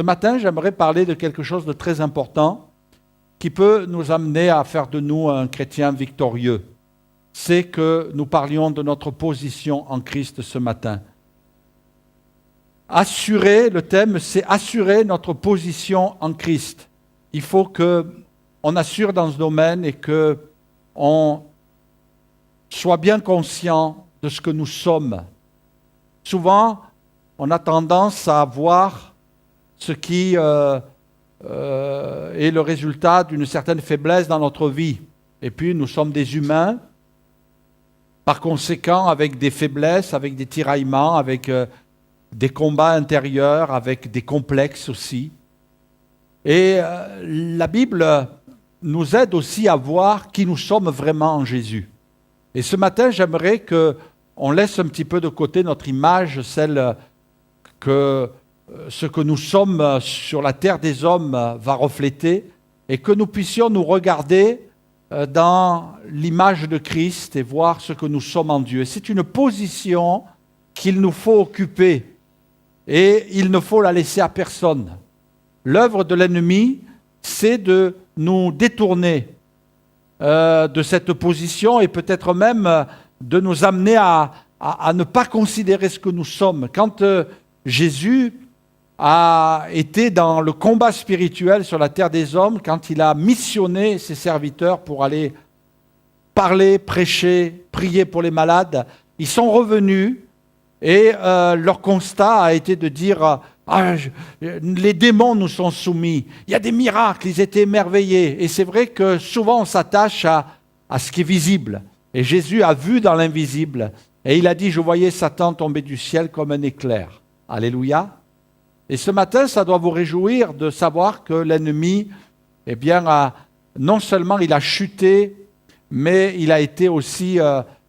Ce matin, j'aimerais parler de quelque chose de très important qui peut nous amener à faire de nous un chrétien victorieux. C'est que nous parlions de notre position en Christ ce matin. Assurer, le thème, c'est assurer notre position en Christ. Il faut qu'on assure dans ce domaine et qu'on soit bien conscient de ce que nous sommes. Souvent, on a tendance à voir ce qui est le résultat d'une certaine faiblesse dans notre vie. Et puis, nous sommes des humains, par conséquent, avec des faiblesses, avec des tiraillements, avec des combats intérieurs, avec des complexes aussi. Et la Bible nous aide aussi à voir qui nous sommes vraiment en Jésus. Et ce matin, j'aimerais qu'on laisse un petit peu de côté notre image, celle que ce que nous sommes sur la terre des hommes va refléter, et que nous puissions nous regarder dans l'image de Christ et voir ce que nous sommes en Dieu. C'est une position qu'il nous faut occuper et il ne faut la laisser à personne. L'œuvre de l'ennemi, c'est de nous détourner de cette position et peut-être même de nous amener à ne pas considérer ce que nous sommes. Quand Jésus a été dans le combat spirituel sur la terre des hommes, quand il a missionné ses serviteurs pour aller parler, prêcher, prier pour les malades, ils sont revenus et leur constat a été de dire les démons nous sont soumis, il y a des miracles, ils étaient émerveillés. Et c'est vrai que souvent on s'attache à ce qui est visible. Et Jésus a vu dans l'invisible et il a dit, je voyais Satan tomber du ciel comme un éclair. Alléluia. Et ce matin, ça doit vous réjouir de savoir que l'ennemi, eh bien, non seulement il a chuté, mais il a été aussi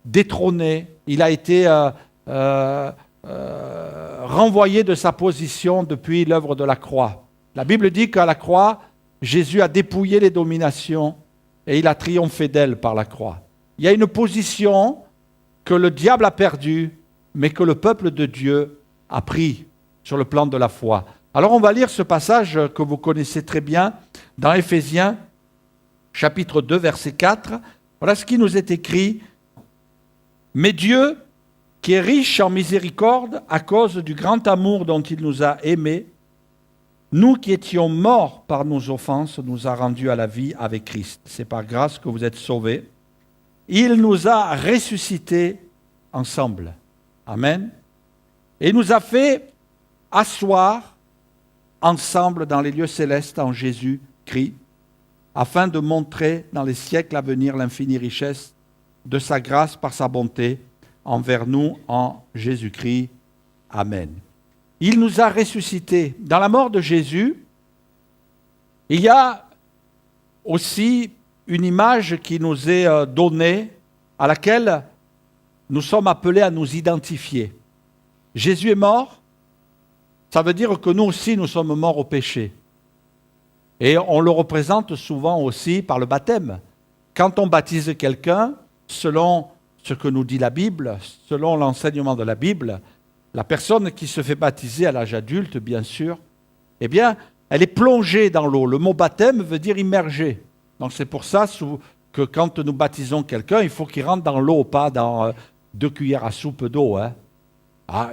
détrôné, il a été renvoyé de sa position depuis l'œuvre de la croix. La Bible dit qu'à la croix, Jésus a dépouillé les dominations et il a triomphé d'elles par la croix. Il y a une position que le diable a perdue, mais que le peuple de Dieu a pris sur le plan de la foi. Alors on va lire ce passage que vous connaissez très bien dans Éphésiens, chapitre 2, verset 4. Voilà ce qui nous est écrit. « Mais Dieu, qui est riche en miséricorde à cause du grand amour dont il nous a aimés, nous qui étions morts par nos offenses, nous a rendus à la vie avec Christ. C'est par grâce que vous êtes sauvés. Il nous a ressuscités ensemble. » Amen. Et nous a fait asseoir ensemble dans les lieux célestes en Jésus-Christ, afin de montrer dans les siècles à venir l'infinie richesse de sa grâce par sa bonté envers nous en Jésus-Christ. Amen. Il nous a ressuscités. Dans la mort de Jésus, il y a aussi une image qui nous est donnée, à laquelle nous sommes appelés à nous identifier. Jésus est mort, ça veut dire que nous aussi, nous sommes morts au péché. Et on le représente souvent aussi par le baptême. Quand on baptise quelqu'un, selon ce que nous dit la Bible, selon l'enseignement de la Bible, la personne qui se fait baptiser à l'âge adulte, bien sûr, eh bien, elle est plongée dans l'eau. Le mot baptême veut dire immerger. Donc c'est pour ça que quand nous baptisons quelqu'un, il faut qu'il rentre dans l'eau, pas dans 2 cuillères à soupe d'eau.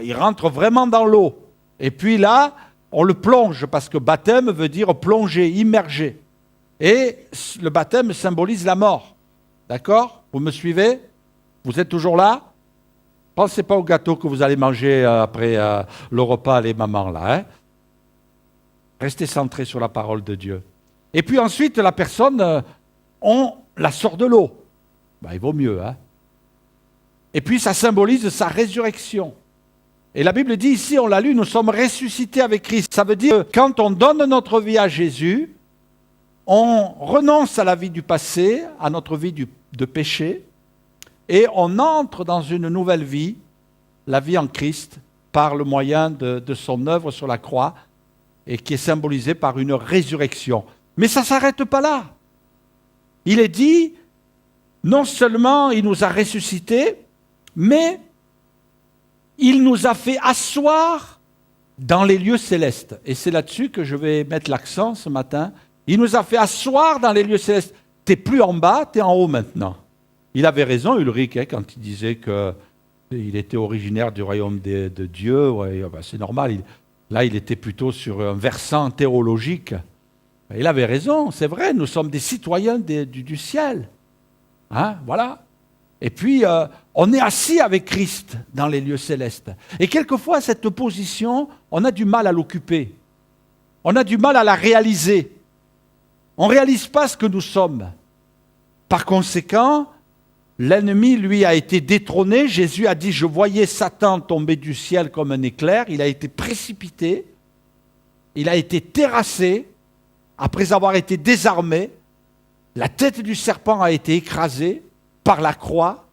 Il rentre vraiment dans l'eau. Et puis là, on le plonge, parce que baptême veut dire plonger, immerger. Et le baptême symbolise la mort. D'accord? Vous me suivez? Vous êtes toujours là? Pensez pas au gâteau que vous allez manger après le repas, les mamans, là. Restez centrés sur la parole de Dieu. Et puis ensuite, la personne, on la sort de l'eau. Il vaut mieux. Et puis ça symbolise sa résurrection. Et la Bible dit ici, on l'a lu, nous sommes ressuscités avec Christ. Ça veut dire que quand on donne notre vie à Jésus, on renonce à la vie du passé, à notre vie de péché, et on entre dans une nouvelle vie, la vie en Christ, par le moyen de son œuvre sur la croix, et qui est symbolisée par une résurrection. Mais ça ne s'arrête pas là. Il est dit, non seulement il nous a ressuscités, mais il nous a fait asseoir dans les lieux célestes. Et c'est là-dessus que je vais mettre l'accent ce matin. Il nous a fait asseoir dans les lieux célestes. Tu n'es plus en bas, tu es en haut maintenant. Il avait raison, Ulrich, quand il disait qu'il était originaire du royaume de Dieu. Ouais, c'est normal. Là, il était plutôt sur un versant théologique. Il avait raison, c'est vrai, nous sommes des citoyens du ciel. Hein, voilà. Et puis, on est assis avec Christ dans les lieux célestes. Et quelquefois, cette position, on a du mal à l'occuper. On a du mal à la réaliser. On ne réalise pas ce que nous sommes. Par conséquent, l'ennemi, lui, a été détrôné. Jésus a dit, je voyais Satan tomber du ciel comme un éclair. Il a été précipité. Il a été terrassé. Après avoir été désarmé, la tête du serpent a été écrasée par la croix.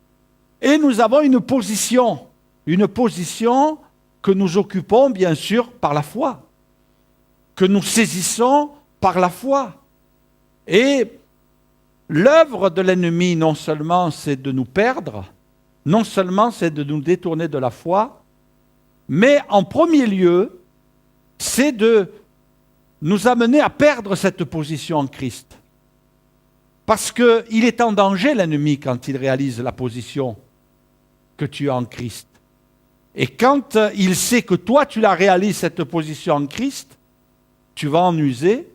Et nous avons une position que nous occupons, bien sûr, par la foi. Que nous saisissons par la foi. Et l'œuvre de l'ennemi, non seulement c'est de nous perdre, non seulement c'est de nous détourner de la foi, mais en premier lieu, c'est de nous amener à perdre cette position en Christ. Parce qu'il est en danger, l'ennemi, quand il réalise la position que tu as en Christ. Et quand il sait que toi, tu la réalises, cette position en Christ, tu vas en user,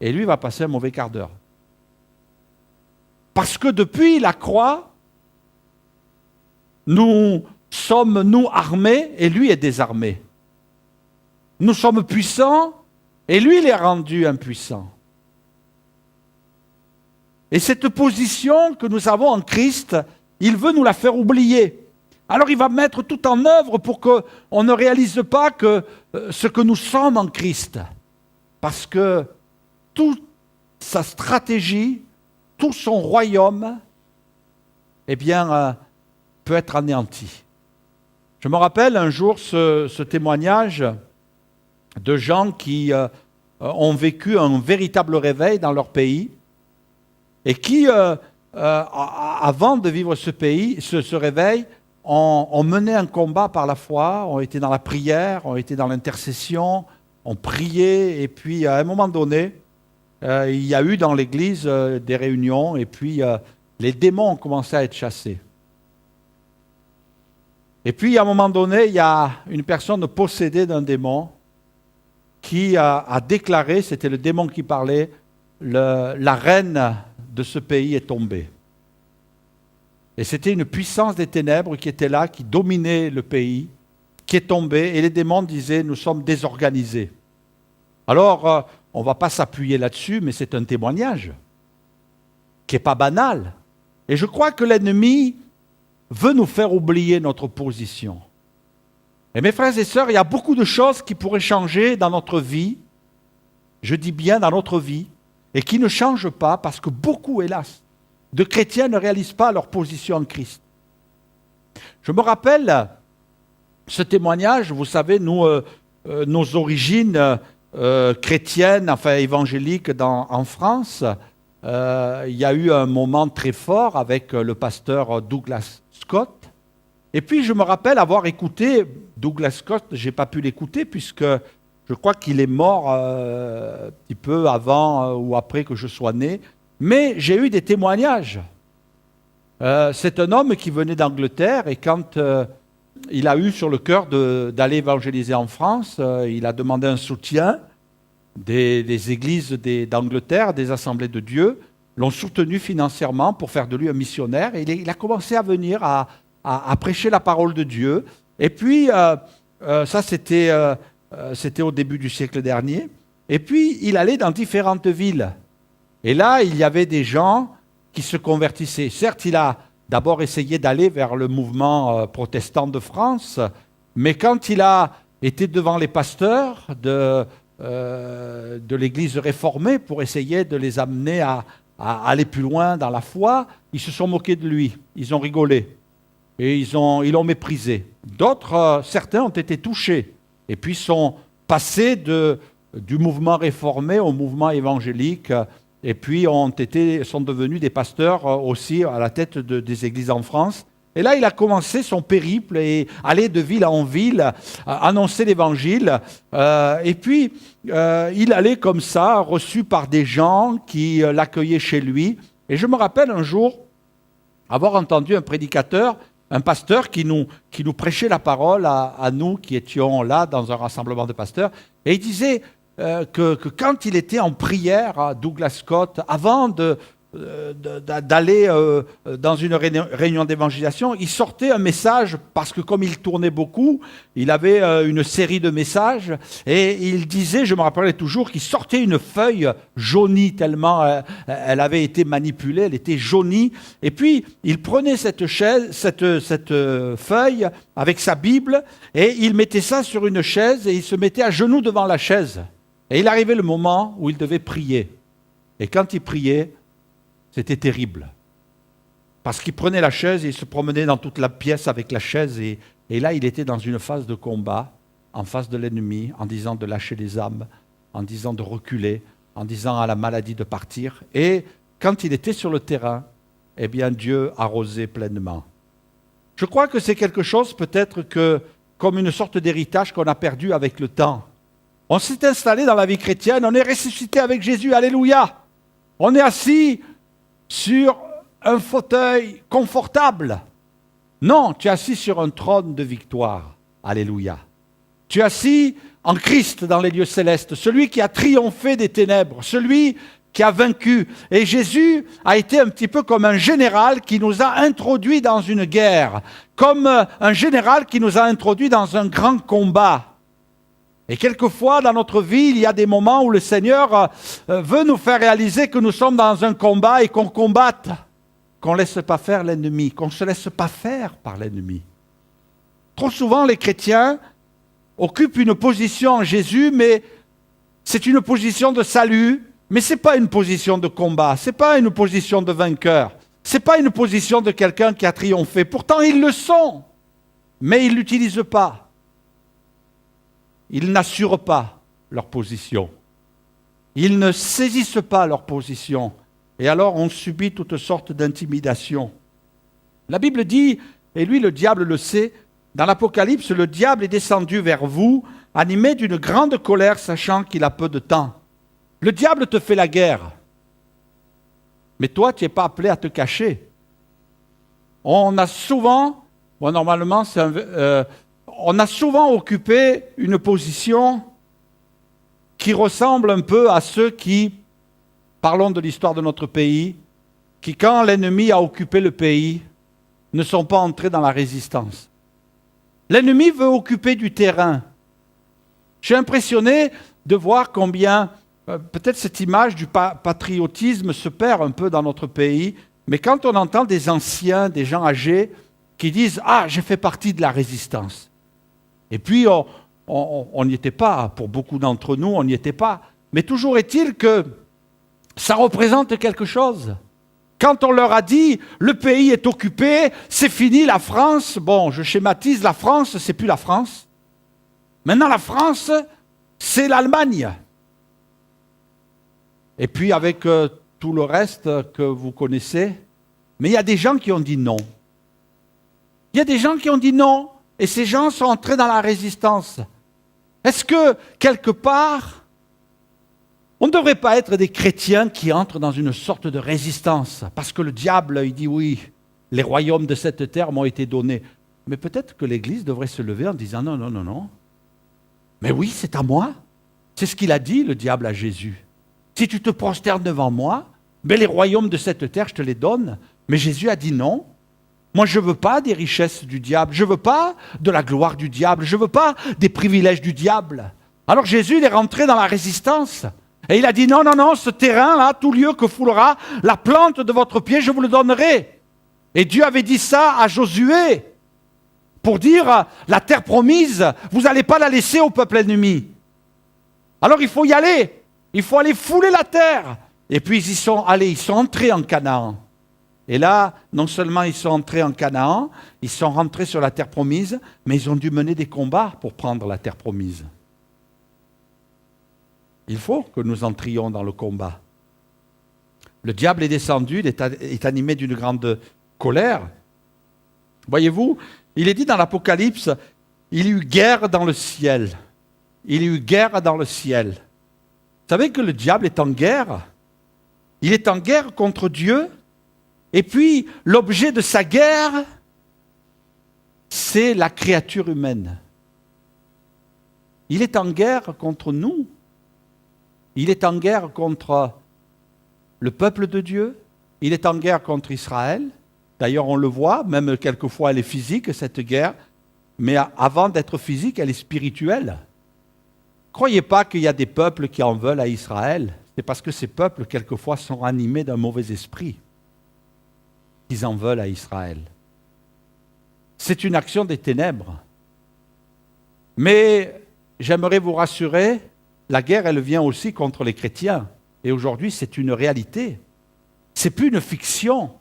et lui va passer un mauvais quart d'heure. Parce que depuis la croix, nous sommes, nous, armés, et lui est désarmé. Nous sommes puissants, et lui, il est rendu impuissant. Et cette position que nous avons en Christ, il veut nous la faire oublier. Alors il va mettre tout en œuvre pour qu'on ne réalise pas ce que nous sommes en Christ. Parce que toute sa stratégie, tout son royaume, eh bien, peut être anéanti. Je me rappelle un jour ce témoignage de gens qui ont vécu un véritable réveil dans leur pays et qui, avant de vivre ce réveil, ont mené un combat par la foi, ont été dans la prière, ont été dans l'intercession, ont prié, et puis à un moment donné, il y a eu dans l'église des réunions, et puis les démons ont commencé à être chassés. Et puis à un moment donné, il y a une personne possédée d'un démon qui a déclaré, c'était le démon qui parlait, la reine de ce pays est tombée. Et c'était une puissance des ténèbres qui était là, qui dominait le pays, qui est tombée, et les démons disaient, nous sommes désorganisés. Alors, on ne va pas s'appuyer là-dessus, mais c'est un témoignage qui n'est pas banal. Et je crois que l'ennemi veut nous faire oublier notre position. Et mes frères et sœurs, il y a beaucoup de choses qui pourraient changer dans notre vie, je dis bien dans notre vie, et qui ne changent pas parce que beaucoup, hélas, de chrétiens ne réalisent pas leur position en Christ. Je me rappelle ce témoignage, vous savez, nous, nos origines chrétiennes, enfin évangéliques en France, il y a eu un moment très fort avec le pasteur Douglas Scott. Et puis je me rappelle avoir écouté Douglas Scott, je n'ai pas pu l'écouter puisque je crois qu'il est mort un petit peu avant ou après que je sois né. Mais j'ai eu des témoignages. C'est un homme qui venait d'Angleterre et quand il a eu sur le cœur d'aller évangéliser en France, il a demandé un soutien des églises d'Angleterre, des assemblées de Dieu, l'ont soutenu financièrement pour faire de lui un missionnaire. Et il a commencé à venir à prêcher la parole de Dieu. Et puis, ça c'était au début du siècle dernier. Et puis, il allait dans différentes villes. Et là, il y avait des gens qui se convertissaient. Certes, il a d'abord essayé d'aller vers le mouvement protestant de France, mais quand il a été devant les pasteurs de l'Église réformée pour essayer de les amener à aller plus loin dans la foi, ils se sont moqués de lui, ils ont rigolé et ils l'ont méprisé. D'autres, certains ont été touchés et puis sont passés du mouvement réformé au mouvement évangélique et puis sont devenus des pasteurs aussi à la tête des églises en France. Et là, il a commencé son périple et allait de ville en ville, annoncer l'évangile. Et puis, il allait comme ça, reçu par des gens qui l'accueillaient chez lui. Et je me rappelle un jour avoir entendu un prédicateur, un pasteur qui nous prêchait la parole à nous qui étions là dans un rassemblement de pasteurs. Et il disait que quand il était en prière à Douglas Scott, avant d'aller dans une réunion d'évangélisation, il sortait un message, parce que comme il tournait beaucoup, il avait une série de messages, et il disait, je me rappellerai toujours, qu'il sortait une feuille jaunie, tellement elle avait été manipulée, elle était jaunie, et puis il prenait cette feuille avec sa Bible, et il mettait ça sur une chaise, et il se mettait à genoux devant la chaise. Et il arrivait le moment où il devait prier. Et quand il priait, c'était terrible. Parce qu'il prenait la chaise et il se promenait dans toute la pièce avec la chaise. Et là, il était dans une phase de combat, en face de l'ennemi, en disant de lâcher les armes, en disant de reculer, en disant à la maladie de partir. Et quand il était sur le terrain, eh bien, Dieu arrosait pleinement. Je crois que c'est quelque chose peut-être comme une sorte d'héritage qu'on a perdu avec le temps. On s'est installé dans la vie chrétienne, on est ressuscité avec Jésus, alléluia. On est assis sur un fauteuil confortable. Non, tu es assis sur un trône de victoire, alléluia. Tu es assis en Christ dans les lieux célestes, celui qui a triomphé des ténèbres, celui qui a vaincu. Et Jésus a été un petit peu comme un général qui nous a introduits dans une guerre, comme un général qui nous a introduits dans un grand combat. Et quelquefois, dans notre vie, il y a des moments où le Seigneur veut nous faire réaliser que nous sommes dans un combat et qu'on combatte, qu'on ne laisse pas faire l'ennemi, qu'on ne se laisse pas faire par l'ennemi. Trop souvent, les chrétiens occupent une position en Jésus, mais c'est une position de salut, mais ce n'est pas une position de combat, ce n'est pas une position de vainqueur, ce n'est pas une position de quelqu'un qui a triomphé. Pourtant, ils le sont, mais ils ne l'utilisent pas. Ils n'assurent pas leur position. Ils ne saisissent pas leur position. Et alors on subit toutes sortes d'intimidations. La Bible dit, et lui le diable le sait, dans l'Apocalypse, le diable est descendu vers vous, animé d'une grande colère, sachant qu'il a peu de temps. Le diable te fait la guerre. Mais toi, tu n'es pas appelé à te cacher. On a souvent occupé une position qui ressemble un peu à ceux qui, parlons de l'histoire de notre pays, qui quand l'ennemi a occupé le pays, ne sont pas entrés dans la résistance. L'ennemi veut occuper du terrain. Je suis impressionné de voir combien, peut-être cette image du patriotisme se perd un peu dans notre pays, mais quand on entend des anciens, des gens âgés, qui disent « Ah, j'ai fait partie de la résistance ». Et puis, on n'y était pas, pour beaucoup d'entre nous, on n'y était pas. Mais toujours est-il que ça représente quelque chose. Quand on leur a dit, le pays est occupé, c'est fini, la France, bon, je schématise, la France, c'est plus la France. Maintenant, la France, c'est l'Allemagne. Et puis, avec tout le reste que vous connaissez, mais il y a des gens qui ont dit non. Il y a des gens qui ont dit non. Et ces gens sont entrés dans la résistance. Est-ce que, quelque part, on ne devrait pas être des chrétiens qui entrent dans une sorte de résistance? Parce que le diable, il dit oui, les royaumes de cette terre m'ont été donnés. Mais peut-être que l'Église devrait se lever en disant non, non, non, non. Mais oui, c'est à moi. C'est ce qu'il a dit, le diable, à Jésus. Si tu te prosternes devant moi, ben les royaumes de cette terre, je te les donne. Mais Jésus a dit non. Moi, je ne veux pas des richesses du diable, je ne veux pas de la gloire du diable, je ne veux pas des privilèges du diable. Alors Jésus, il est rentré dans la résistance. Et il a dit, non, non, non, ce terrain-là, tout lieu que foulera la plante de votre pied, je vous le donnerai. Et Dieu avait dit ça à Josué, pour dire, la terre promise, vous n'allez pas la laisser au peuple ennemi. Alors il faut y aller, il faut aller fouler la terre. Et puis ils y sont allés, ils sont entrés en Canaan. Et là, non seulement ils sont entrés en Canaan, ils sont rentrés sur la terre promise, mais ils ont dû mener des combats pour prendre la terre promise. Il faut que nous entrions dans le combat. Le diable est descendu, il est animé d'une grande colère. Voyez-vous, il est dit dans l'Apocalypse, il y eut guerre dans le ciel. Il y eut guerre dans le ciel. Vous savez que le diable est en guerre? Il est en guerre contre Dieu. Et puis, l'objet de sa guerre, c'est la créature humaine. Il est en guerre contre nous. Il est en guerre contre le peuple de Dieu. Il est en guerre contre Israël. D'ailleurs, on le voit, même quelquefois elle est physique, cette guerre. Mais avant d'être physique, elle est spirituelle. Croyez pas qu'il y a des peuples qui en veulent à Israël. C'est parce que ces peuples, quelquefois, sont animés d'un mauvais esprit qu'ils en veulent à Israël. C'est une action des ténèbres. Mais j'aimerais vous rassurer, la guerre, elle vient aussi contre les chrétiens. Et aujourd'hui, c'est une réalité. C'est plus une fiction.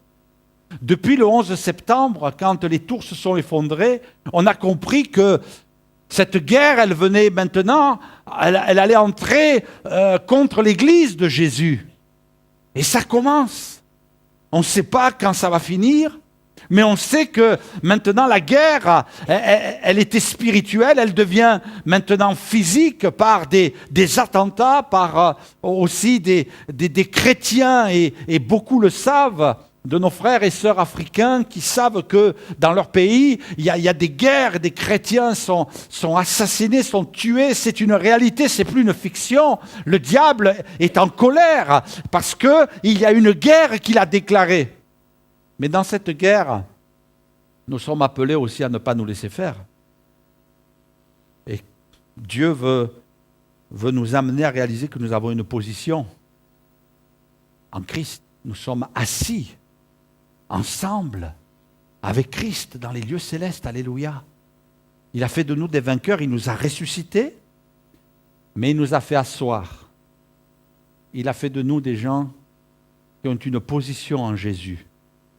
Depuis le 11 septembre, quand les tours se sont effondrées, on a compris que cette guerre, elle venait maintenant, elle allait entrer contre l'Église de Jésus. Et ça commence. On ne sait pas quand ça va finir, mais on sait que maintenant la guerre, elle était spirituelle, elle devient maintenant physique par des attentats, par aussi des chrétiens, et beaucoup le savent, de nos frères et sœurs africains qui savent que dans leur pays, il y a des guerres, des chrétiens sont assassinés, sont tués. C'est une réalité, c'est plus une fiction. Le diable est en colère parce qu'il y a une guerre qu'il a déclarée. Mais dans cette guerre, nous sommes appelés aussi à ne pas nous laisser faire. Et Dieu veut nous amener à réaliser que nous avons une position en Christ. Nous sommes assis ensemble avec Christ dans les lieux célestes. Alléluia. Il a fait de nous des vainqueurs, il nous a ressuscités, mais il nous a fait asseoir. Il a fait de nous des gens qui ont une position en Jésus.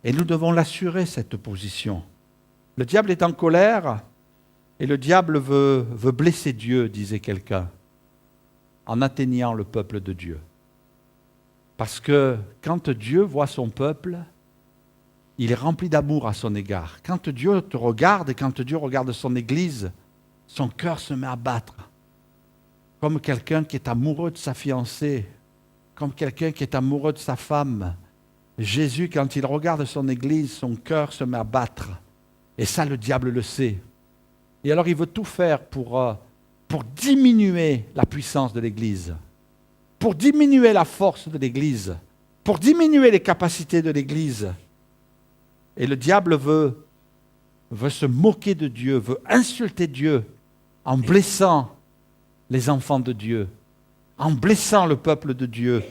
Et nous devons l'assurer, cette position. Le diable est en colère et le diable veut blesser Dieu, disait quelqu'un, en atteignant le peuple de Dieu. Parce que quand Dieu voit son peuple, il est rempli d'amour à son égard. Quand Dieu te regarde et quand Dieu regarde son Église, son cœur se met à battre. Comme quelqu'un qui est amoureux de sa fiancée, comme quelqu'un qui est amoureux de sa femme. Jésus, quand il regarde son Église, son cœur se met à battre. Et ça, le diable le sait. Et alors, il veut tout faire pour diminuer la puissance de l'Église, pour diminuer la force de l'Église, pour diminuer les capacités de l'Église. Et le diable veut se moquer de Dieu, veut insulter Dieu en blessant les enfants de Dieu, en blessant le peuple de Dieu.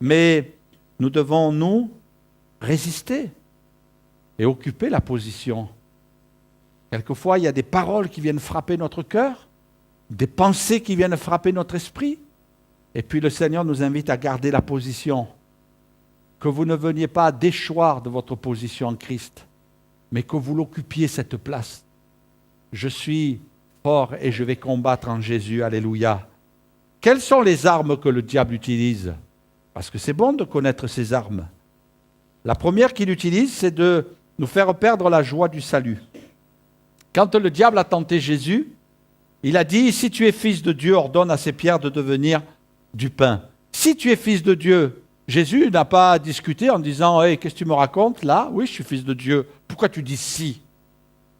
Mais nous devons, nous, résister et occuper la position. Quelquefois, il y a des paroles qui viennent frapper notre cœur, des pensées qui viennent frapper notre esprit. Et puis le Seigneur nous invite à garder la position. Que vous ne veniez pas à déchoir de votre position en Christ, mais que vous l'occupiez cette place. Je suis fort et je vais combattre en Jésus. Alléluia. Quelles sont les armes que le diable utilise? Parce que c'est bon de connaître ses armes. La première qu'il utilise, c'est de nous faire perdre la joie du salut. Quand le diable a tenté Jésus, il a dit, si tu es fils de Dieu, ordonne à ces pierres de devenir du pain. Si tu es fils de Dieu, Jésus n'a pas discuté en disant, hey, qu'est-ce que tu me racontes là? Oui, je suis fils de Dieu. Pourquoi tu dis si?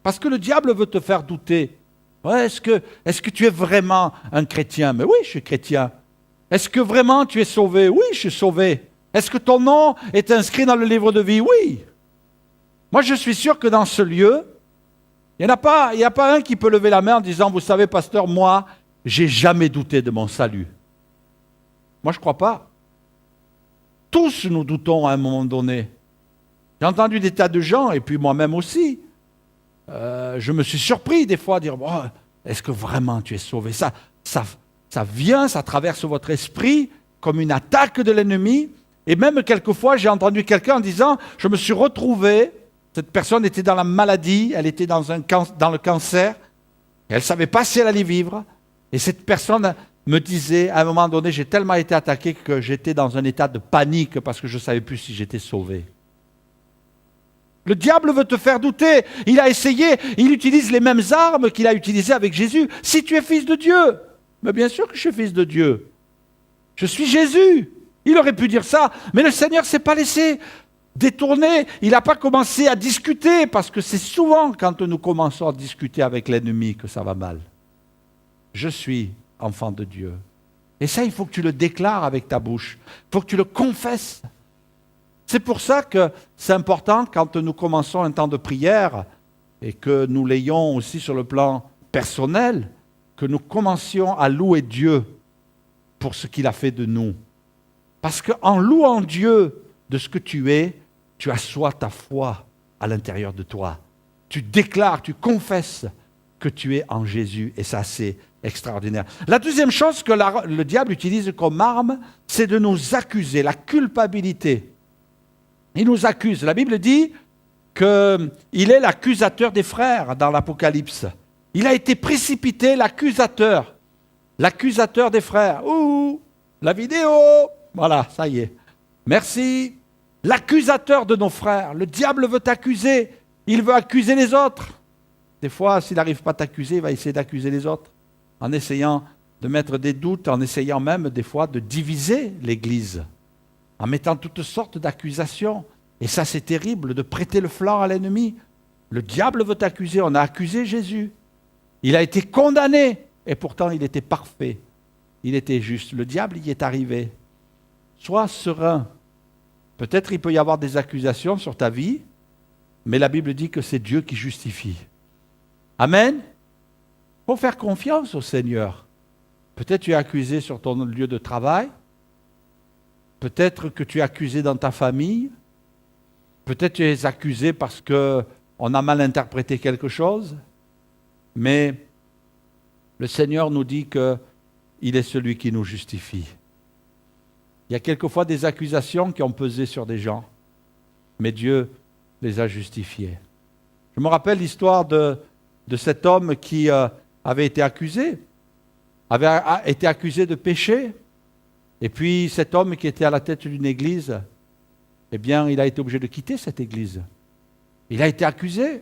Parce que le diable veut te faire douter. Ouais, est-ce que tu es vraiment un chrétien? Mais oui, je suis chrétien. Est-ce que vraiment tu es sauvé? Oui, je suis sauvé. Est-ce que ton nom est inscrit dans le livre de vie? Oui. Moi, je suis sûr que dans ce lieu, il n'y a pas un qui peut lever la main en disant, vous savez, pasteur, moi, j'ai jamais douté de mon salut. Moi, je ne crois pas. Tous nous doutons à un moment donné. J'ai entendu des tas de gens, et puis moi-même aussi. Je me suis surpris des fois à dire, oh, est-ce que vraiment tu es sauvé? Ça vient, ça traverse votre esprit comme une attaque de l'ennemi. Et même quelquefois, j'ai entendu quelqu'un en disant, je me suis retrouvé, cette personne était dans la maladie, elle était dans le cancer, elle ne savait pas si elle allait vivre. Et cette personne me disait, à un moment donné, j'ai tellement été attaqué que j'étais dans un état de panique parce que je ne savais plus si j'étais sauvé. Le diable veut te faire douter. Il a essayé, il utilise les mêmes armes qu'il a utilisées avec Jésus. Si tu es fils de Dieu, mais bien sûr que je suis fils de Dieu. Je suis Jésus. Il aurait pu dire ça, mais le Seigneur ne s'est pas laissé détourner. Il n'a pas commencé à discuter, parce que c'est souvent quand nous commençons à discuter avec l'ennemi que ça va mal. Je suis enfant de Dieu. Et ça, il faut que tu le déclares avec ta bouche. Il faut que tu le confesses. C'est pour ça que c'est important quand nous commençons un temps de prière et que nous l'ayons aussi sur le plan personnel, que nous commencions à louer Dieu pour ce qu'il a fait de nous. Parce qu'en louant Dieu de ce que tu es, tu assois ta foi à l'intérieur de toi. Tu déclares, tu confesses que tu es en Jésus, et ça c'est extraordinaire. La deuxième chose que le diable utilise comme arme, c'est de nous accuser, la culpabilité. Il nous accuse. La Bible dit qu'il est l'accusateur des frères dans l'Apocalypse. Il a été précipité, l'accusateur des frères. Ouh, la vidéo, voilà, ça y est. Merci. L'accusateur de nos frères. Le diable veut t'accuser. Il veut accuser les autres. Des fois, s'il n'arrive pas à t'accuser, il va essayer d'accuser les autres, en essayant de mettre des doutes, en essayant même des fois de diviser l'Église, en mettant toutes sortes d'accusations. Et ça, c'est terrible, de prêter le flanc à l'ennemi. Le diable veut t'accuser. On a accusé Jésus. Il a été condamné, et pourtant il était parfait. Il était juste. Le diable y est arrivé. Sois serein. Peut-être il peut y avoir des accusations sur ta vie, mais la Bible dit que c'est Dieu qui justifie. Amen. Il faut faire confiance au Seigneur. Peut-être tu es accusé sur ton lieu de travail. Peut-être que tu es accusé dans ta famille. Peut-être tu es accusé parce qu'on a mal interprété quelque chose. Mais le Seigneur nous dit qu'il est celui qui nous justifie. Il y a quelquefois des accusations qui ont pesé sur des gens, mais Dieu les a justifiées. Je me rappelle l'histoire de cet homme qui avait été accusé de péché. Et puis cet homme qui était à la tête d'une église, eh bien, il a été obligé de quitter cette église. Il a été accusé.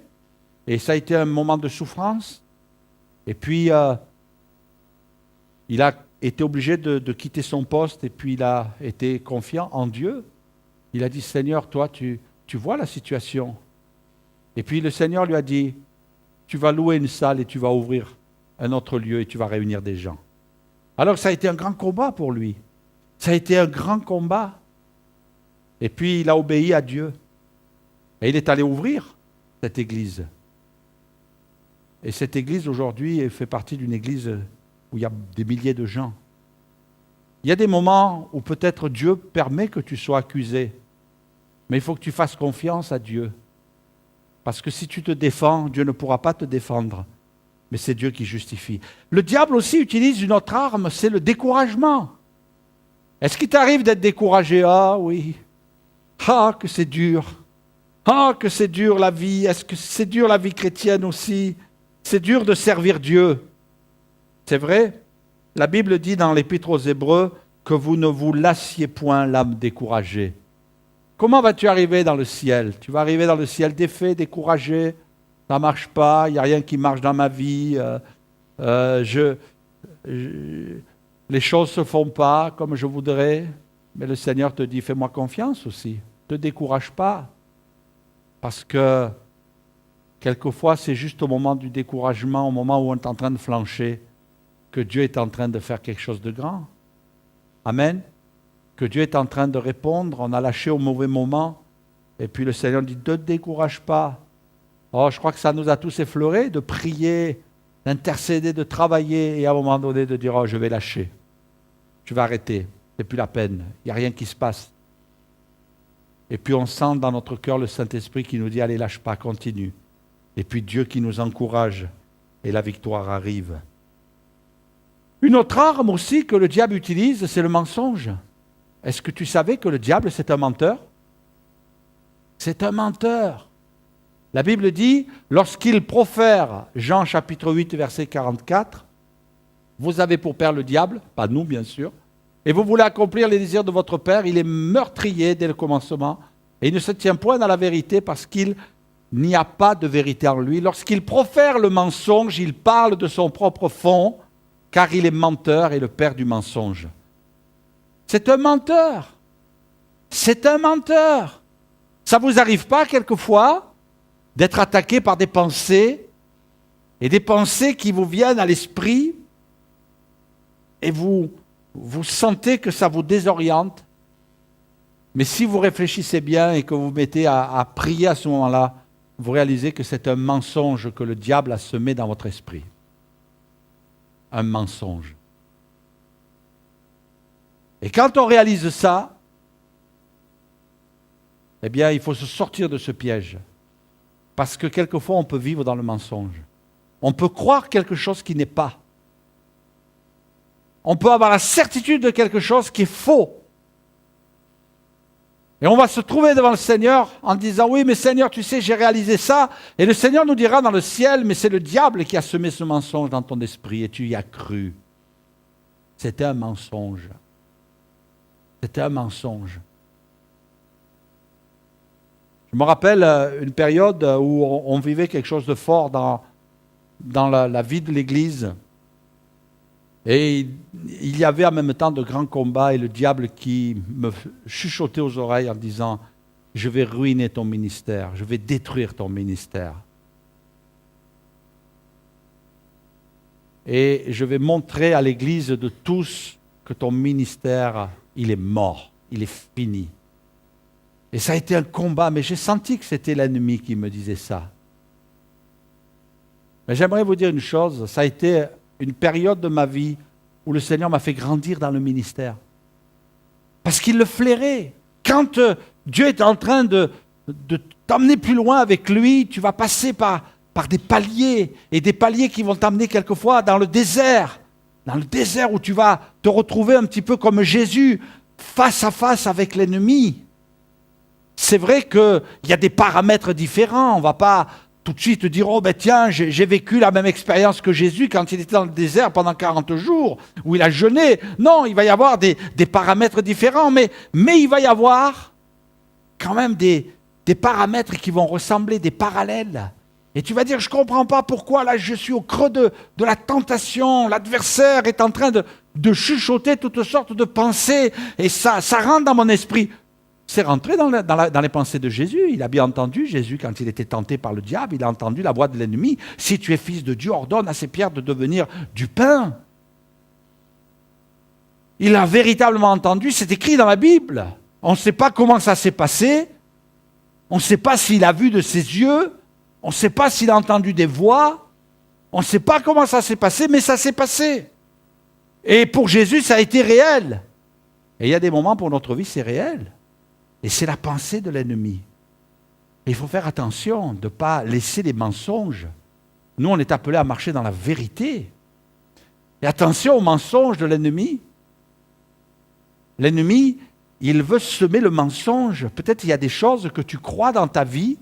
Et ça a été un moment de souffrance. Et puis, il a été obligé de quitter son poste. Et puis, il a été confiant en Dieu. Il a dit, Seigneur, toi, tu vois la situation. Et puis, le Seigneur lui a dit, tu vas louer une salle et tu vas ouvrir un autre lieu et tu vas réunir des gens. Alors, ça a été un grand combat pour lui. Ça a été un grand combat. Et puis, il a obéi à Dieu. Et il est allé ouvrir cette église. Et cette église, aujourd'hui, fait partie d'une église où il y a des milliers de gens. Il y a des moments où peut-être Dieu permet que tu sois accusé. Mais il faut que tu fasses confiance à Dieu. Parce que si tu te défends, Dieu ne pourra pas te défendre. Mais c'est Dieu qui justifie. Le diable aussi utilise une autre arme, c'est le découragement. Est-ce qu'il t'arrive d'être découragé? Ah oui. Ah, que c'est dur. Ah, que c'est dur la vie. Est-ce que c'est dur la vie chrétienne aussi? C'est dur de servir Dieu. C'est vrai. La Bible dit dans l'Épître aux Hébreux que vous ne vous lassiez point l'âme découragée. Comment vas-tu arriver dans le ciel? Tu vas arriver dans le ciel défait, découragé. Ça ne marche pas, il n'y a rien qui marche dans ma vie. Les choses ne se font pas comme je voudrais. Mais le Seigneur te dit, fais-moi confiance aussi. Ne te décourage pas. Parce que quelquefois, c'est juste au moment du découragement, au moment où on est en train de flancher, que Dieu est en train de faire quelque chose de grand. Amen. Que Dieu est en train de répondre. On a lâché au mauvais moment. Et puis le Seigneur dit, ne te décourage pas. Oh, je crois que ça nous a tous effleurés de prier, d'intercéder, de travailler et à un moment donné de dire, oh, je vais lâcher. Je vais arrêter. C'est plus la peine. Il n'y a rien qui se passe. Et puis on sent dans notre cœur le Saint-Esprit qui nous dit, allez, lâche pas, continue. Et puis Dieu qui nous encourage et la victoire arrive. Une autre arme aussi que le diable utilise, c'est le mensonge. Est-ce que tu savais que le diable, c'est un menteur? C'est un menteur. La Bible dit, lorsqu'il profère, Jean chapitre 8, verset 44, vous avez pour père le diable, pas nous bien sûr, et vous voulez accomplir les désirs de votre père, il est meurtrier dès le commencement, et il ne se tient point dans la vérité parce qu'il il n'y a pas de vérité en lui. Lorsqu'il profère le mensonge, il parle de son propre fond, car il est menteur et le père du mensonge. C'est un menteur. C'est un menteur. Ça ne vous arrive pas quelquefois d'être attaqué par des pensées et des pensées qui vous viennent à l'esprit et vous sentez que ça vous désoriente. Mais si vous réfléchissez bien et que vous vous mettez à prier à ce moment-là, vous réalisez que c'est un mensonge que le diable a semé dans votre esprit. Un mensonge. Et quand on réalise ça, eh bien, il faut se sortir de ce piège. Parce que quelquefois, on peut vivre dans le mensonge. On peut croire quelque chose qui n'est pas. On peut avoir la certitude de quelque chose qui est faux. Et on va se trouver devant le Seigneur en disant, oui, mais Seigneur, tu sais, j'ai réalisé ça. Et le Seigneur nous dira dans le ciel, mais c'est le diable qui a semé ce mensonge dans ton esprit et tu y as cru. C'était un mensonge. C'était un mensonge. Je me rappelle une période où on vivait quelque chose de fort dans la vie de l'Église. Et il y avait en même temps de grands combats et le diable qui me chuchotait aux oreilles en disant « Je vais ruiner ton ministère, je vais détruire ton ministère. Et je vais montrer à l'Église de tous que ton ministère, il est mort, il est fini. » Et ça a été un combat, mais j'ai senti que c'était l'ennemi qui me disait ça. Mais j'aimerais vous dire une chose, ça a été une période de ma vie où le Seigneur m'a fait grandir dans le ministère. Parce qu'il le flairait. Quand Dieu est en train de t'emmener plus loin avec lui, tu vas passer par des paliers, et des paliers qui vont t'amener quelquefois dans le désert où tu vas te retrouver un petit peu comme Jésus, face à face avec l'ennemi. C'est vrai qu'il y a des paramètres différents, on ne va pas tout de suite dire, oh ben tiens, j'ai vécu la même expérience que Jésus quand il était dans le désert pendant 40 jours, où il a jeûné. Non, il va y avoir des paramètres différents, mais il va y avoir quand même des paramètres qui vont ressembler, des parallèles. Et tu vas dire, je ne comprends pas pourquoi là je suis au creux de la tentation, l'adversaire est en train de chuchoter toutes sortes de pensées, et ça rentre dans mon esprit. C'est rentré dans les pensées de Jésus. Il a bien entendu, Jésus, quand il était tenté par le diable, il a entendu la voix de l'ennemi. Si tu es fils de Dieu, ordonne à ces pierres de devenir du pain. Il a véritablement entendu, c'est écrit dans la Bible. On ne sait pas comment ça s'est passé. On ne sait pas s'il a vu de ses yeux. On ne sait pas s'il a entendu des voix. On ne sait pas comment ça s'est passé, mais ça s'est passé. Et pour Jésus, ça a été réel. Et il y a des moments pour notre vie, c'est réel. Et c'est la pensée de l'ennemi. Et il faut faire attention de ne pas laisser les mensonges. Nous, on est appelés à marcher dans la vérité. Et attention aux mensonges de l'ennemi. L'ennemi, il veut semer le mensonge. Peut-être il y a des choses que tu crois dans ta vie,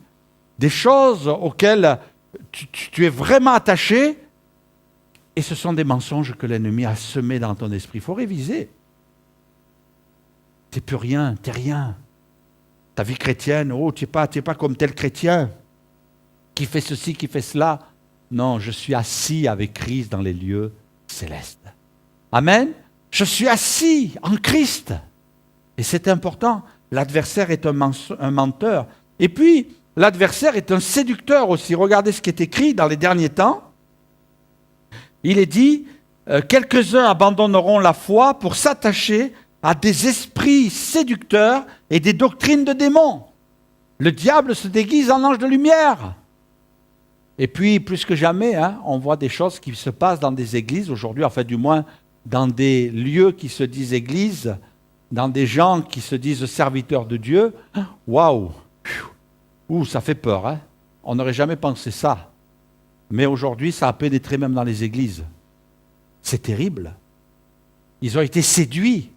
des choses auxquelles tu es vraiment attaché, et ce sont des mensonges que l'ennemi a semés dans ton esprit. Il faut réviser. Tu n'es plus rien, tu n'es rien. Ta vie chrétienne, oh, tu n'es pas comme tel chrétien qui fait ceci, qui fait cela. Non, je suis assis avec Christ dans les lieux célestes. Amen. Je suis assis en Christ. Et c'est important. L'adversaire est un menteur. Et puis, l'adversaire est un séducteur aussi. Regardez ce qui est écrit dans les derniers temps. Il est dit, quelques-uns abandonneront la foi pour s'attacher à des esprits séducteurs et des doctrines de démons. Le diable se déguise en ange de lumière. Et puis, plus que jamais, on voit des choses qui se passent dans des églises aujourd'hui, enfin du moins dans des lieux qui se disent églises, dans des gens qui se disent serviteurs de Dieu. Waouh! Ouh, ça fait peur. On n'aurait jamais pensé ça. Mais aujourd'hui, ça a pénétré même dans les églises. C'est terrible. Ils ont été séduits.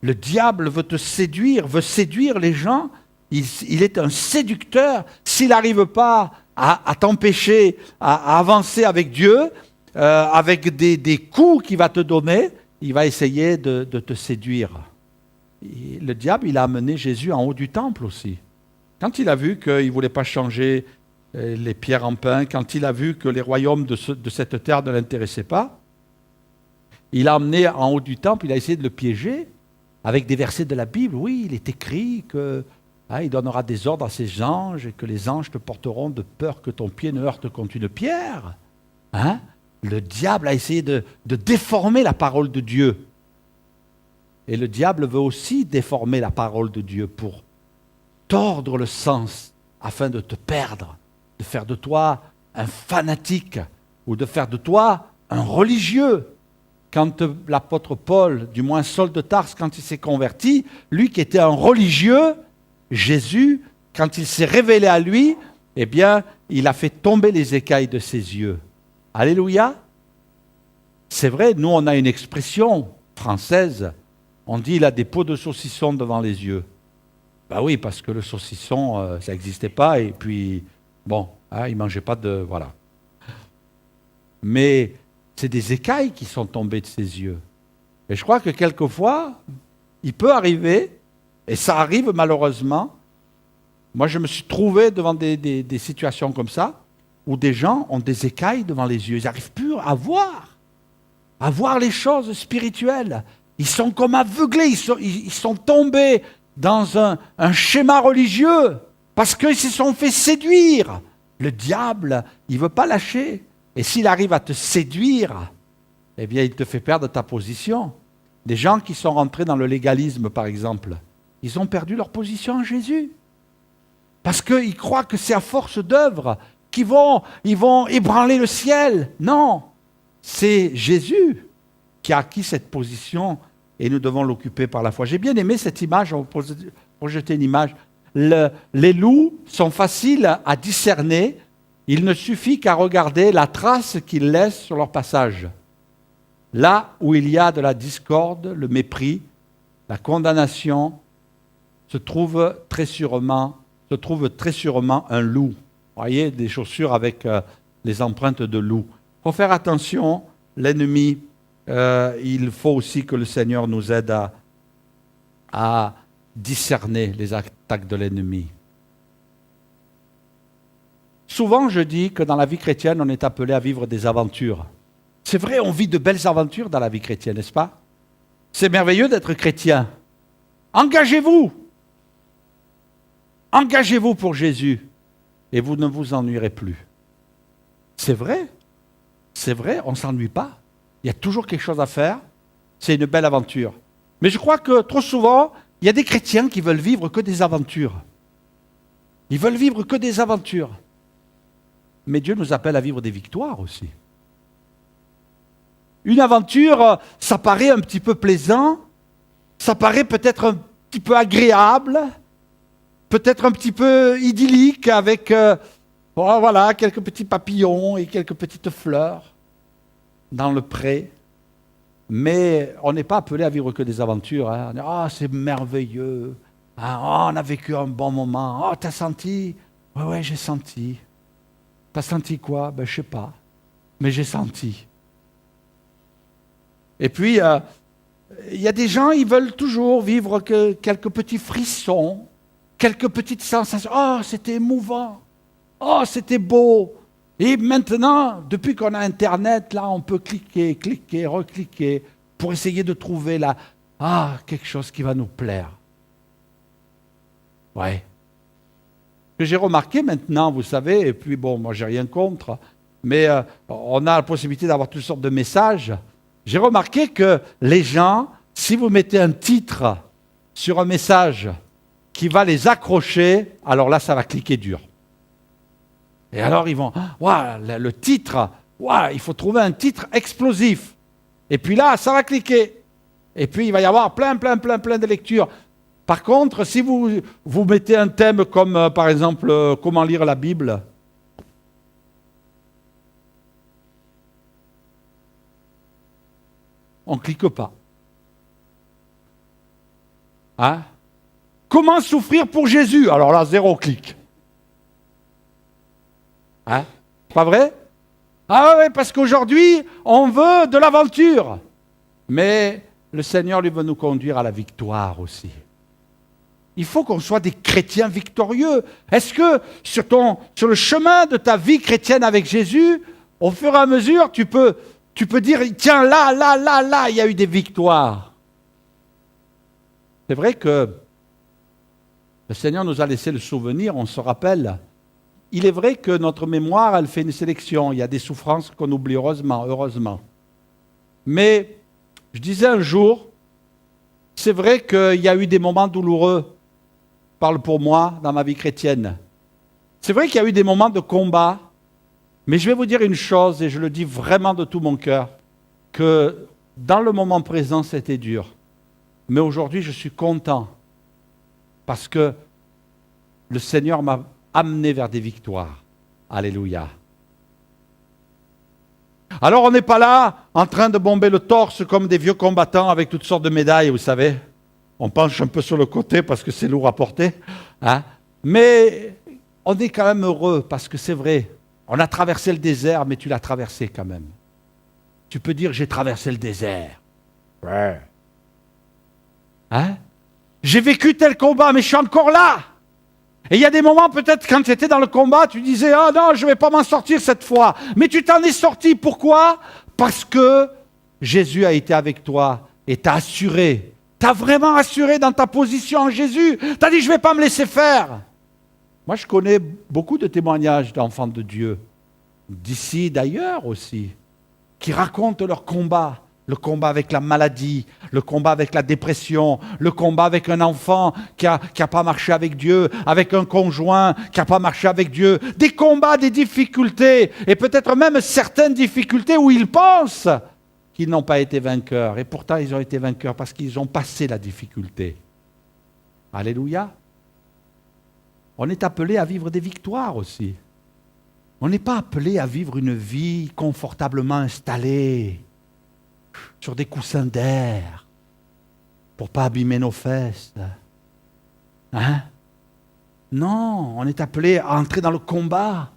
Le diable veut te séduire, veut séduire les gens. Il est un séducteur. S'il n'arrive pas à t'empêcher à avancer avec Dieu, avec des coups qu'il va te donner, il va essayer de te séduire. Et le diable, il a amené Jésus en haut du temple aussi. Quand il a vu qu'il ne voulait pas changer les pierres en pain, quand il a vu que les royaumes de cette terre ne l'intéressaient pas, il a emmené en haut du temple, il a essayé de le piéger avec des versets de la Bible. Oui, il est écrit que il donnera des ordres à ses anges et que les anges te porteront de peur que ton pied ne heurte contre une pierre. Le diable a essayé de déformer la parole de Dieu. Et le diable veut aussi déformer la parole de Dieu pour tordre le sens afin de te perdre, de faire de toi un fanatique ou de faire de toi un religieux. Quand l'apôtre Paul, du moins Saul de Tarse, quand il s'est converti, lui qui était un religieux, Jésus, quand il s'est révélé à lui, eh bien, il a fait tomber les écailles de ses yeux. Alléluia. C'est vrai, nous on a une expression française, on dit il a des pots de saucisson devant les yeux. Ben oui, parce que le saucisson, ça n'existait pas, et puis, bon, il ne mangeait pas de... Voilà. Mais c'est des écailles qui sont tombées de ses yeux. Et je crois que quelquefois, il peut arriver, et ça arrive malheureusement, moi je me suis trouvé devant des situations comme ça, où des gens ont des écailles devant les yeux. Ils n'arrivent plus à voir les choses spirituelles. Ils sont comme aveuglés, ils sont tombés dans un schéma religieux, parce qu'ils se sont fait séduire. Le diable, il ne veut pas lâcher. Et s'il arrive à te séduire, eh bien, il te fait perdre ta position. Des gens qui sont rentrés dans le légalisme, par exemple, ils ont perdu leur position en Jésus. Parce qu'ils croient que c'est à force d'œuvres qu'ils vont ébranler le ciel. Non, c'est Jésus qui a acquis cette position et nous devons l'occuper par la foi. J'ai bien aimé cette image, on va projeter une image. Les loups sont faciles à discerner. Il ne suffit qu'à regarder la trace qu'ils laissent sur leur passage. Là où il y a de la discorde, le mépris, la condamnation, se trouve très sûrement un loup. Vous voyez, des chaussures avec les empreintes de loup. Il faut faire attention, l'ennemi, il faut aussi que le Seigneur nous aide à discerner les attaques de l'ennemi. Souvent, je dis que dans la vie chrétienne, on est appelé à vivre des aventures. C'est vrai, on vit de belles aventures dans la vie chrétienne, n'est-ce pas? C'est merveilleux d'être chrétien. Engagez-vous. Engagez-vous pour Jésus et vous ne vous ennuierez plus. C'est vrai, on ne s'ennuie pas. Il y a toujours quelque chose à faire. C'est une belle aventure. Mais je crois que trop souvent, il y a des chrétiens qui veulent vivre que des aventures. Ils veulent vivre que des aventures. Mais Dieu nous appelle à vivre des victoires aussi. Une aventure, ça paraît un petit peu plaisant, ça paraît peut-être un petit peu agréable, peut-être un petit peu idyllique avec voilà, quelques petits papillons et quelques petites fleurs dans le pré. Mais on n'est pas appelé à vivre que des aventures. Hein. Oh, c'est merveilleux. Ah, oh, on a vécu un bon moment. Oh, t'as senti? Ouais, j'ai senti. T'as senti quoi? Ben, je sais pas. Mais j'ai senti. Et puis, il y a des gens, ils veulent toujours vivre que quelques petits frissons, quelques petites sensations. Oh, c'était émouvant. Oh, c'était beau. Et maintenant, depuis qu'on a Internet, là, on peut cliquer, recliquer, pour essayer de trouver quelque chose qui va nous plaire. Ouais. Ce que j'ai remarqué maintenant, vous savez, et puis bon, moi j'ai rien contre, mais on a la possibilité d'avoir toutes sortes de messages. J'ai remarqué que les gens, si vous mettez un titre sur un message qui va les accrocher, alors là, ça va cliquer dur. Et alors ils vont, le titre, il faut trouver un titre explosif. Et puis là, ça va cliquer. Et puis il va y avoir plein de lectures. Par contre, si vous mettez un thème comme, par exemple, comment lire la Bible, on ne clique pas. Hein? Comment souffrir pour Jésus? Alors là, 0 clic. Hein? Pas vrai? Ah oui, parce qu'aujourd'hui, on veut de l'aventure. Mais le Seigneur, lui, veut nous conduire à la victoire aussi. Il faut qu'on soit des chrétiens victorieux. Est-ce que sur le chemin de ta vie chrétienne avec Jésus, au fur et à mesure, tu peux dire, tiens, là, il y a eu des victoires. C'est vrai que le Seigneur nous a laissé le souvenir, on se rappelle. Il est vrai que notre mémoire, elle fait une sélection. Il y a des souffrances qu'on oublie, heureusement. Mais je disais un jour, c'est vrai qu'il y a eu des moments douloureux. Je parle pour moi dans ma vie chrétienne. C'est vrai qu'il y a eu des moments de combat, mais je vais vous dire une chose, et je le dis vraiment de tout mon cœur, que dans le moment présent, c'était dur. Mais aujourd'hui, je suis content, parce que le Seigneur m'a amené vers des victoires. Alléluia. Alors on n'est pas là en train de bomber le torse comme des vieux combattants avec toutes sortes de médailles, vous savez. On penche un peu sur le côté parce que c'est lourd à porter. Hein? Mais on est quand même heureux parce que c'est vrai. On a traversé le désert, mais tu l'as traversé quand même. Tu peux dire, j'ai traversé le désert. Ouais. Hein? J'ai vécu tel combat, mais je suis encore là. Et il y a des moments, peut-être, quand tu étais dans le combat, tu disais, ah non, je ne vais pas m'en sortir cette fois. Mais tu t'en es sorti. Pourquoi? Parce que Jésus a été avec toi et t'a assuré. T'as vraiment assuré dans ta position en Jésus. T'as dit, je ne vais pas me laisser faire. Moi, je connais beaucoup de témoignages d'enfants de Dieu, d'ici, d'ailleurs aussi, qui racontent leur combat. Le combat avec la maladie, le combat avec la dépression, le combat avec un enfant qui a pas marché avec Dieu, avec un conjoint qui n'a pas marché avec Dieu. Des combats, des difficultés, et peut-être même certaines difficultés où ils pensent qu'ils n'ont pas été vainqueurs. Et pourtant, ils ont été vainqueurs parce qu'ils ont passé la difficulté. Alléluia. On est appelé à vivre des victoires aussi. On n'est pas appelé à vivre une vie confortablement installée sur des coussins d'air pour ne pas abîmer nos fesses. Hein? Non, on est appelé à entrer dans le combat.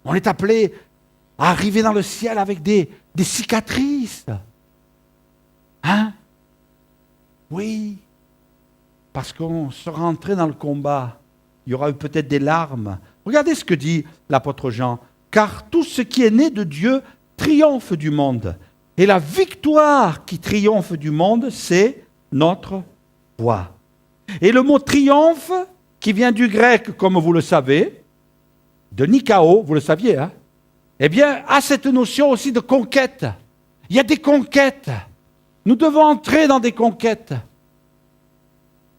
On est appelé à arriver dans le ciel avec des cicatrices. Hein? Oui, parce qu'on sera entré dans le combat. Il y aura eu peut-être des larmes. Regardez ce que dit l'apôtre Jean. Car tout ce qui est né de Dieu triomphe du monde. Et la victoire qui triomphe du monde, c'est notre foi. Et le mot triomphe, qui vient du grec, comme vous le savez, de Nikao, vous le saviez, hein? Eh bien, a cette notion aussi de conquête. Il y a des conquêtes. Nous devons entrer dans des conquêtes.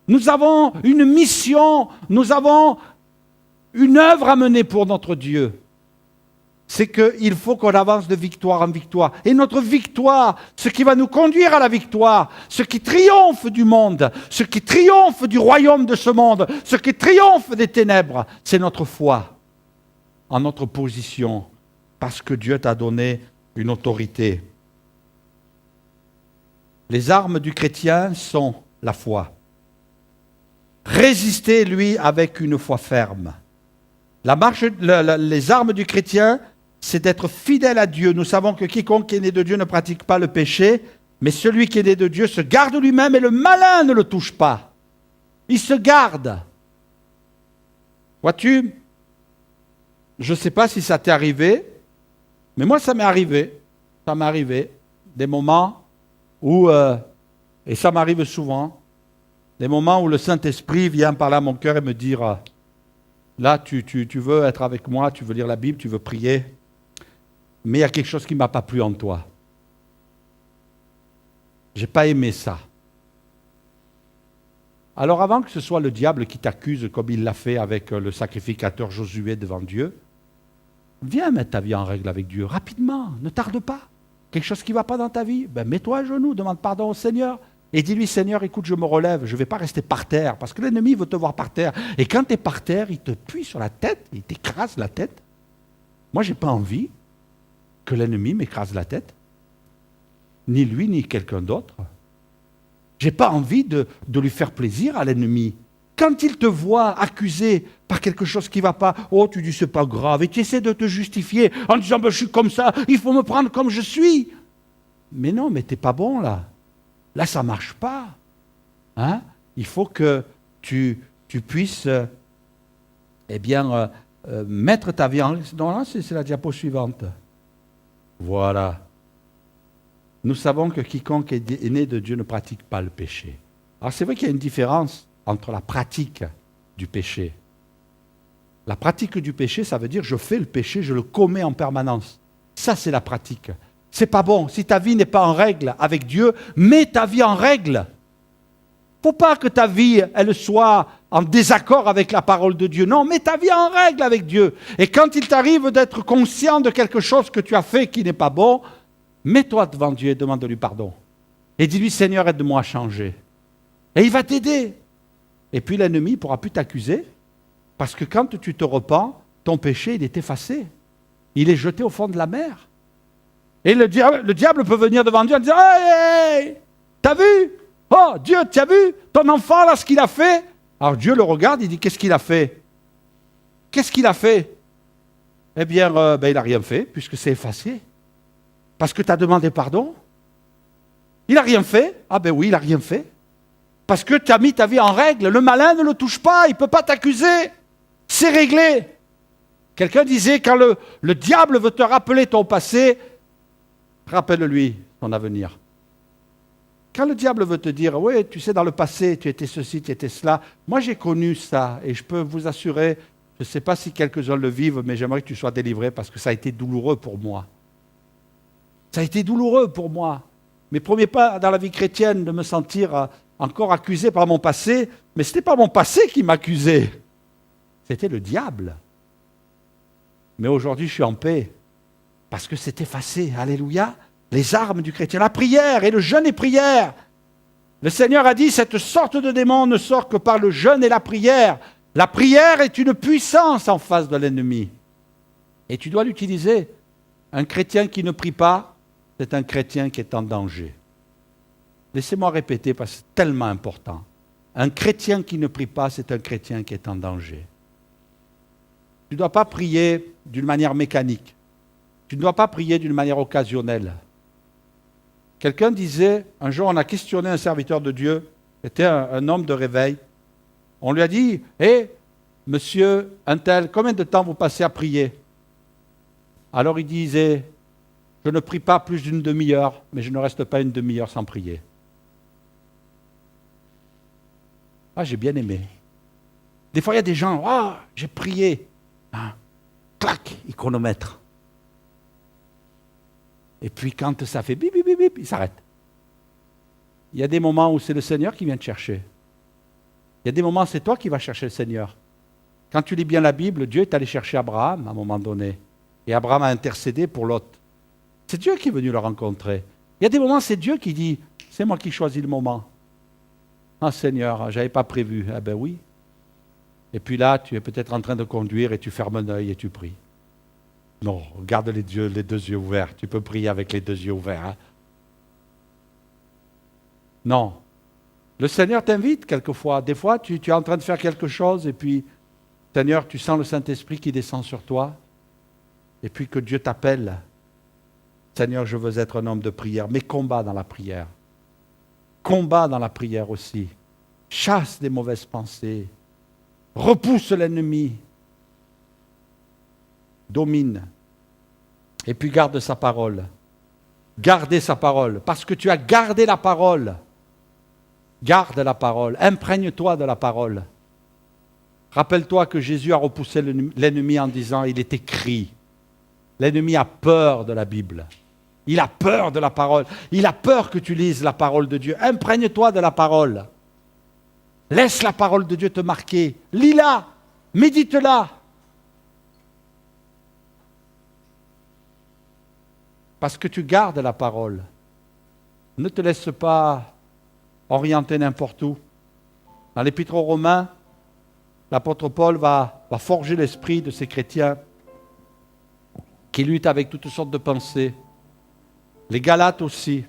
Nous avons une mission, nous avons une œuvre à mener pour notre Dieu. C'est qu'il faut qu'on avance de victoire en victoire. Et notre victoire, ce qui va nous conduire à la victoire, ce qui triomphe du monde, ce qui triomphe du royaume de ce monde, ce qui triomphe des ténèbres, c'est notre foi en notre position, parce que Dieu t'a donné une autorité. Les armes du chrétien sont la foi. Résister, lui, avec une foi ferme. Les armes du chrétien, c'est d'être fidèle à Dieu. Nous savons que quiconque est né de Dieu ne pratique pas le péché, mais celui qui est né de Dieu se garde lui-même et le malin ne le touche pas. Il se garde. Vois-tu, je ne sais pas si ça t'est arrivé, mais moi ça m'est arrivé. Ça m'est arrivé des moments où, et ça m'arrive souvent, des moments où le Saint-Esprit vient parler à mon cœur et me dire, là tu veux être avec moi, tu veux lire la Bible, tu veux prier, mais il y a quelque chose qui ne m'a pas plu en toi. Je n'ai pas aimé ça. Alors avant que ce soit le diable qui t'accuse comme il l'a fait avec le sacrificateur Josué devant Dieu, viens mettre ta vie en règle avec Dieu, rapidement, ne tarde pas. Quelque chose qui ne va pas dans ta vie, ben mets-toi à genoux, demande pardon au Seigneur. Et dis-lui, Seigneur, écoute, je me relève, je ne vais pas rester par terre, parce que l'ennemi veut te voir par terre. Et quand tu es par terre, il te puise sur la tête, il t'écrase la tête. Moi, je n'ai pas envie que l'ennemi m'écrase la tête, ni lui, ni quelqu'un d'autre. Je n'ai pas envie de lui faire plaisir à l'ennemi. Quand il te voit accusé par quelque chose qui ne va pas, oh, tu dis, c'est pas grave, et tu essaies de te justifier en disant, ben, je suis comme ça, il faut me prendre comme je suis. Mais non, mais tu n'es pas bon là. Là, ça ne marche pas. Hein? Il faut que tu puisses mettre ta vie en risque. Non, là, c'est la diapo suivante. Voilà. Nous savons que quiconque est né de Dieu ne pratique pas le péché. Alors c'est vrai qu'il y a une différence entre la pratique du péché. La pratique du péché, ça veut dire je fais le péché, je le commets en permanence. Ça, c'est la pratique. C'est pas bon. Si ta vie n'est pas en règle avec Dieu, mets ta vie en règle. Faut pas que ta vie, elle soit en désaccord avec la parole de Dieu. Non, mets ta vie en règle avec Dieu. Et quand il t'arrive d'être conscient de quelque chose que tu as fait qui n'est pas bon, mets-toi devant Dieu et demande-lui pardon. Et dis-lui, Seigneur, aide-moi à changer. Et il va t'aider. Et puis l'ennemi ne pourra plus t'accuser, parce que quand tu te repens, ton péché, il est effacé. Il est jeté au fond de la mer. Et le diable peut venir devant Dieu en disant, hey, t'as vu? Oh, Dieu, tu as vu ton enfant, là, ce qu'il a fait? Alors Dieu le regarde, il dit, qu'est-ce qu'il a fait? Qu'est-ce qu'il a fait? Eh bien, il n'a rien fait, puisque c'est effacé. Parce que tu as demandé pardon. Il n'a rien fait. Ah ben oui, il n'a rien fait. Parce que tu as mis ta vie en règle. Le malin ne le touche pas, il ne peut pas t'accuser. C'est réglé. Quelqu'un disait, quand le diable veut te rappeler ton passé, rappelle-lui ton avenir. Quand le diable veut te dire, oui, tu sais, dans le passé, tu étais ceci, tu étais cela, moi j'ai connu ça, et je peux vous assurer, je ne sais pas si quelques-uns le vivent, mais j'aimerais que tu sois délivré, parce que ça a été douloureux pour moi. Ça a été douloureux pour moi. Mes premiers pas dans la vie chrétienne, de me sentir encore accusé par mon passé, mais ce n'était pas mon passé qui m'accusait, c'était le diable. Mais aujourd'hui, je suis en paix, parce que c'est effacé. Alléluia. Les armes du chrétien, la prière et le jeûne et prière. Le Seigneur a dit, cette sorte de démon ne sort que par le jeûne et la prière. La prière est une puissance en face de l'ennemi. Et tu dois l'utiliser. Un chrétien qui ne prie pas, c'est un chrétien qui est en danger. Laissez-moi répéter parce que c'est tellement important. Un chrétien qui ne prie pas, c'est un chrétien qui est en danger. Tu ne dois pas prier d'une manière mécanique. Tu ne dois pas prier d'une manière occasionnelle. Quelqu'un disait, un jour on a questionné un serviteur de Dieu, c'était un homme de réveil. On lui a dit, hé, monsieur untel, combien de temps vous passez à prier? Alors il disait, je ne prie pas plus d'une demi-heure, mais je ne reste pas une demi-heure sans prier. Ah, j'ai bien aimé. Des fois, il y a des gens, ah, j'ai prié. Ah, clac, il chronomètre. Et puis quand ça fait bip, bip, bip, bip, il s'arrête. Il y a des moments où c'est le Seigneur qui vient te chercher. Il y a des moments où c'est toi qui vas chercher le Seigneur. Quand tu lis bien la Bible, Dieu est allé chercher Abraham à un moment donné. Et Abraham a intercédé pour Lot. C'est Dieu qui est venu le rencontrer. Il y a des moments, c'est Dieu qui dit, c'est moi qui choisis le moment. Ah Seigneur, je n'avais pas prévu. Ah ben oui. Et puis là, tu es peut-être en train de conduire et tu fermes un œil et tu pries. Non, garde les deux yeux ouverts. Tu peux prier avec les deux yeux ouverts. Hein? Non. Le Seigneur t'invite quelquefois. Des fois, tu es en train de faire quelque chose et puis, Seigneur, tu sens le Saint-Esprit qui descend sur toi et puis que Dieu t'appelle. Seigneur, je veux être un homme de prière, mais combat dans la prière. Combat dans la prière aussi. Chasse des mauvaises pensées. Repousse l'ennemi. Domine. Et puis garde sa parole. Gardez sa parole. Parce que tu as gardé la parole. Garde la parole. Imprègne-toi de la parole. Rappelle-toi que Jésus a repoussé l'ennemi en disant, il est écrit. L'ennemi a peur de la Bible. Il a peur de la parole. Il a peur que tu lises la parole de Dieu. Imprègne-toi de la parole. Laisse la parole de Dieu te marquer. Lis-la. Médite-la. Parce que tu gardes la parole. Ne te laisse pas orienter n'importe où. Dans l'Épître aux Romains, l'apôtre Paul va forger l'esprit de ces chrétiens qui luttent avec toutes sortes de pensées. Les Galates aussi.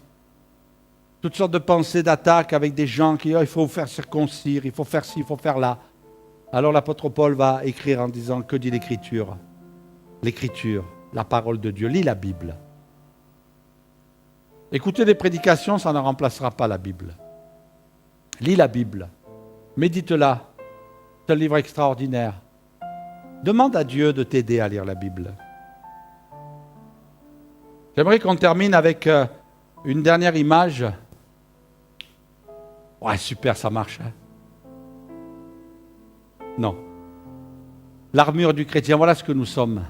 Toutes sortes de pensées d'attaque avec des gens qui disent il faut faire circoncire, il faut faire ci, il faut faire là. Alors l'apôtre Paul va écrire en disant que dit l'Écriture? L'Écriture, la parole de Dieu. Lis la Bible. Écouter des prédications, ça ne remplacera pas la Bible. Lis la Bible. Médite-la. C'est un livre extraordinaire. Demande à Dieu de t'aider à lire la Bible. J'aimerais qu'on termine avec une dernière image. Ouais, super, ça marche. Hein? Non. L'armure du chrétien, voilà ce que nous sommes.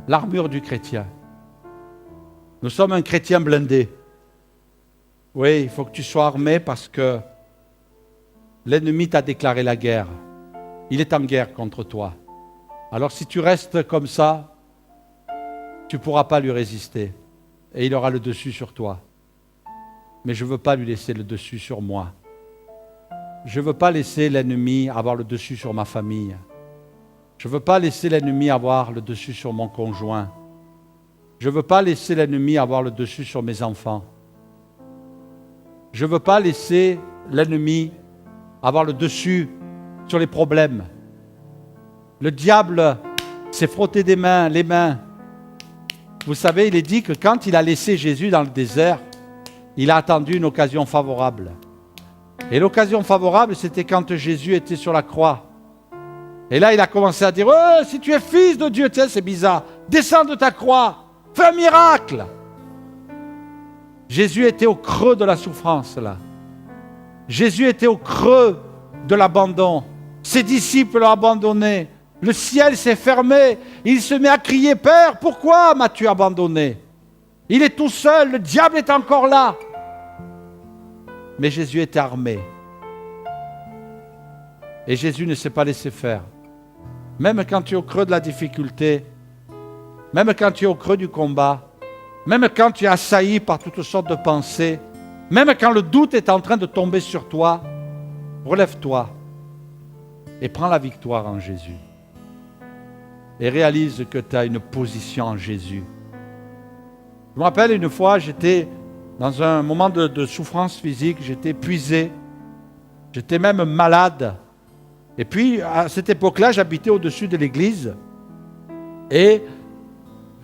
L'armure du chrétien. Nous sommes un chrétien blindé. Oui, il faut que tu sois armé parce que l'ennemi t'a déclaré la guerre. Il est en guerre contre toi. Alors si tu restes comme ça, tu ne pourras pas lui résister. Et il aura le dessus sur toi. Mais je ne veux pas lui laisser le dessus sur moi. Je ne veux pas laisser l'ennemi avoir le dessus sur ma famille. Je ne veux pas laisser l'ennemi avoir le dessus sur mon conjoint. Je ne veux pas laisser l'ennemi avoir le dessus sur mes enfants. Je ne veux pas laisser l'ennemi avoir le dessus sur les problèmes. Le diable s'est frotté les mains. Vous savez, il est dit que quand il a laissé Jésus dans le désert, il a attendu une occasion favorable. Et l'occasion favorable, c'était quand Jésus était sur la croix. Et là, il a commencé à dire, oh, si tu es fils de Dieu, tiens, c'est bizarre, descends de ta croix, fais un miracle. Jésus était au creux de la souffrance, là. Jésus était au creux de l'abandon. Ses disciples l'ont abandonné. Le ciel s'est fermé. Il se met à crier, Père, pourquoi m'as-tu abandonné? Il est tout seul, le diable est encore là. Mais Jésus était armé. Et Jésus ne s'est pas laissé faire. Même quand tu es au creux de la difficulté, même quand tu es au creux du combat, même quand tu es assailli par toutes sortes de pensées, même quand le doute est en train de tomber sur toi, relève-toi et prends la victoire en Jésus. Et réalise que tu as une position en Jésus. Je me rappelle une fois, j'étais dans un moment de souffrance physique, j'étais épuisé, j'étais même malade. Et puis, à cette époque-là, j'habitais au-dessus de l'église. Et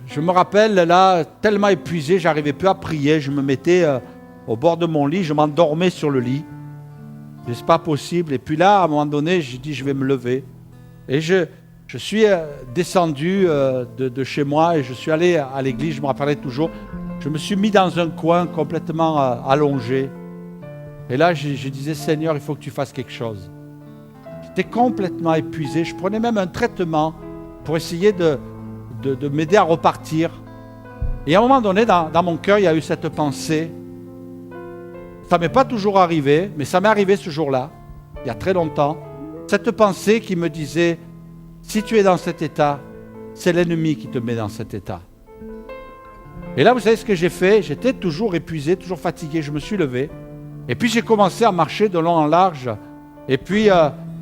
je me rappelle, là, tellement épuisé, je n'arrivais plus à prier. Je me mettais au bord de mon lit, je m'endormais sur le lit. Ce n'est pas possible. Et puis là, à un moment donné, j'ai dit, je vais me lever. Et je suis descendu de chez moi et je suis allé à l'église, je me rappelais toujours. Je me suis mis dans un coin complètement allongé. Et là, je disais, Seigneur, il faut que tu fasses quelque chose. J'étais complètement épuisé. Je prenais même un traitement pour essayer de m'aider à repartir. Et à un moment donné, dans mon cœur, il y a eu cette pensée. Ça ne m'est pas toujours arrivé, mais ça m'est arrivé ce jour-là, il y a très longtemps. Cette pensée qui me disait, si tu es dans cet état, c'est l'ennemi qui te met dans cet état. Et là, vous savez ce que j'ai fait? J'étais toujours épuisé, toujours fatigué. Je me suis levé. Et puis, j'ai commencé à marcher de long en large. Et puis,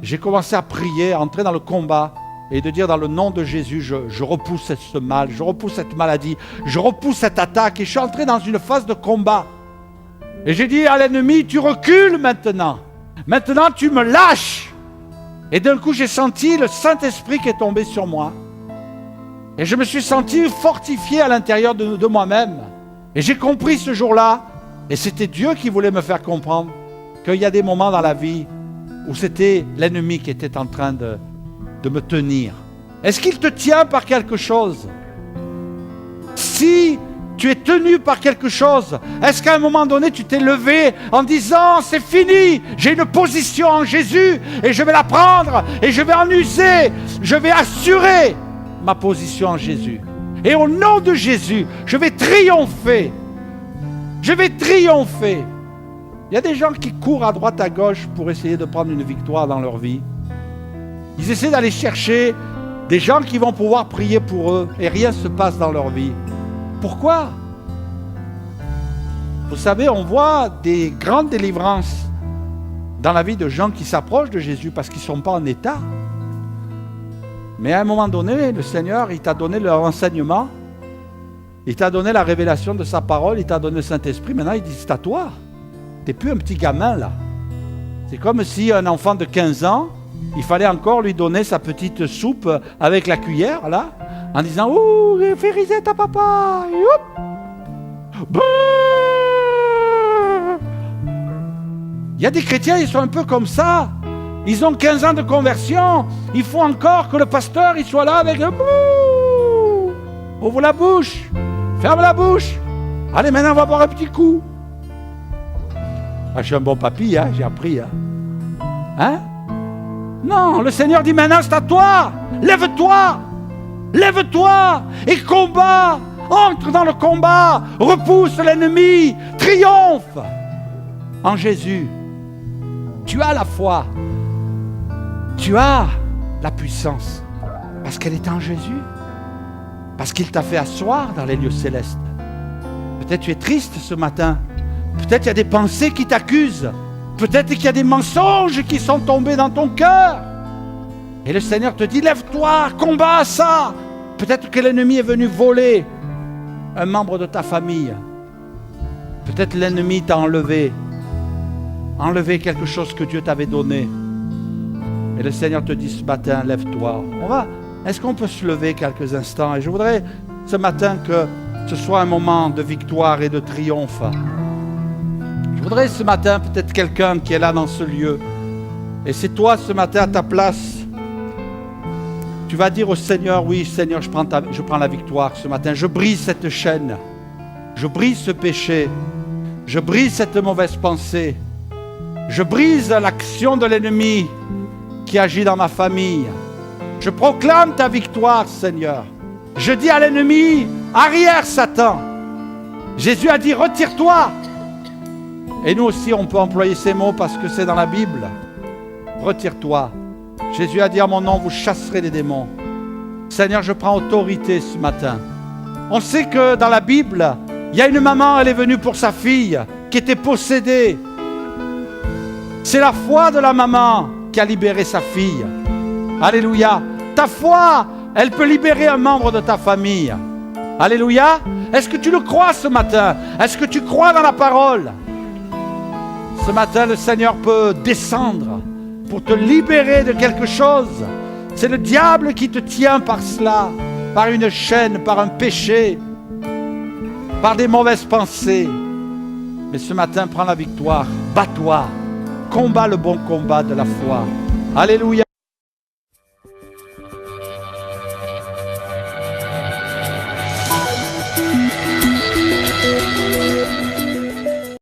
j'ai commencé à prier, à entrer dans le combat et de dire dans le nom de Jésus, je repousse ce mal, je repousse cette maladie, je repousse cette attaque. Et je suis entré dans une phase de combat. Et j'ai dit à l'ennemi, tu recules maintenant. Maintenant, tu me lâches. Et d'un coup, j'ai senti le Saint-Esprit qui est tombé sur moi. Et je me suis senti fortifié à l'intérieur de moi-même. Et j'ai compris ce jour-là, et c'était Dieu qui voulait me faire comprendre qu'il y a des moments dans la vie où c'était l'ennemi qui était en train de me tenir. Est-ce qu'il te tient par quelque chose? Si tu es tenu par quelque chose, est-ce qu'à un moment donné tu t'es levé en disant c'est fini, j'ai une position en Jésus et je vais la prendre et je vais en user, je vais assurer ma position en Jésus. Et au nom de Jésus, je vais triompher. Je vais triompher. Il y a des gens qui courent à droite à gauche pour essayer de prendre une victoire dans leur vie. Ils essaient d'aller chercher des gens qui vont pouvoir prier pour eux et rien ne se passe dans leur vie. Pourquoi? Vous savez, on voit des grandes délivrances dans la vie de gens qui s'approchent de Jésus parce qu'ils ne sont pas en état. Mais à un moment donné, le Seigneur, il t'a donné le renseignement, il t'a donné la révélation de sa parole, il t'a donné le Saint-Esprit. Maintenant, il dit, c'est à toi. Tu n'es plus un petit gamin, là. C'est comme si un enfant de 15 ans, il fallait encore lui donner sa petite soupe avec la cuillère, là, en disant, ouh, fais risette à papa. Et hop. Il y a des chrétiens, ils sont un peu comme ça. Ils ont 15 ans de conversion. Il faut encore que le pasteur il soit là avec le bouh. Ouvre la bouche. Ferme la bouche. Allez, maintenant, on va boire un petit coup. Ah, je suis un bon papy, hein, j'ai appris. Hein? Non, le Seigneur dit maintenant, c'est à toi. Lève-toi. Lève-toi et combat. Entre dans le combat. Repousse l'ennemi. Triomphe en Jésus. Tu as la foi. Tu as la puissance. Parce qu'elle est en Jésus. Parce qu'il t'a fait asseoir dans les lieux célestes. Peut-être tu es triste ce matin. Peut-être il y a des pensées qui t'accusent. Peut-être qu'il y a des mensonges qui sont tombés dans ton cœur. Et le Seigneur te dit, lève-toi, combat ça. Peut-être que l'ennemi est venu voler un membre de ta famille. Peut-être l'ennemi t'a enlevé quelque chose que Dieu t'avait donné. Et le Seigneur te dit ce matin, lève-toi. Est-ce qu'on peut se lever quelques instants? Et je voudrais ce matin que ce soit un moment de victoire et de triomphe. Je voudrais ce matin, peut-être quelqu'un qui est là dans ce lieu, et c'est toi ce matin à ta place, tu vas dire au Seigneur, oui Seigneur, je prends la victoire ce matin, je brise cette chaîne, je brise ce péché, je brise cette mauvaise pensée, je brise l'action de l'ennemi qui agit dans ma famille. Je proclame ta victoire, Seigneur. Je dis à l'ennemi, arrière Satan. Jésus a dit, retire-toi. Et nous aussi, on peut employer ces mots parce que c'est dans la Bible. Retire-toi. Jésus a dit, à mon nom, vous chasserez les démons. Seigneur, je prends autorité ce matin. On sait que dans la Bible, il y a une maman, elle est venue pour sa fille qui était possédée. C'est la foi de la maman qui a libéré sa fille. Alléluia. Ta foi, elle peut libérer un membre de ta famille. Alléluia. Est-ce que tu le crois ce matin? Est-ce que tu crois dans la parole? Ce matin, le Seigneur peut descendre pour te libérer de quelque chose. C'est le diable qui te tient par cela, par une chaîne, par un péché, par des mauvaises pensées. Mais ce matin, prends la victoire. Bats-toi. Combat le bon combat de la foi. Alléluia.